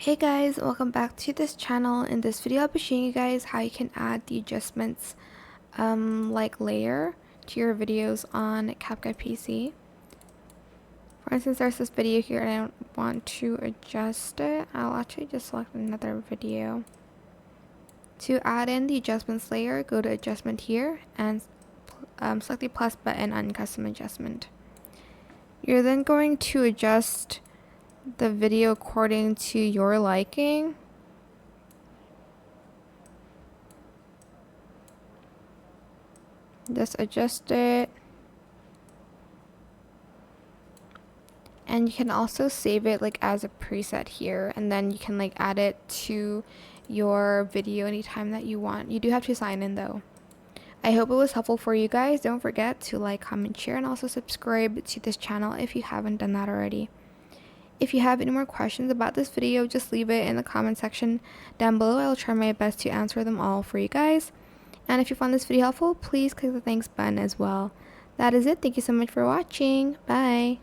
Hey guys, welcome back to this channel. In this video I'll be showing you guys how you can add the adjustments like layer to your videos on CapCut PC. For instance, there's this video here and I don't want to adjust it. I'll actually just select another video. To add in the adjustments layer, go to adjustment here and select the plus button on custom adjustment. You're then going to adjust the video according to your liking. Just adjust it, and you can also save it like as a preset here, and then you can like add it to your video anytime that you want. You do have to sign in though. I hope it was helpful for you guys. Don't forget to like, comment, share, and also subscribe to this channel if you haven't done that already. If you have any more questions about this video, just leave it in the comment section down below. I will try my best to answer them all for you guys. And if you found this video helpful, please click the thanks button as well. That is it. Thank you so much for watching. Bye.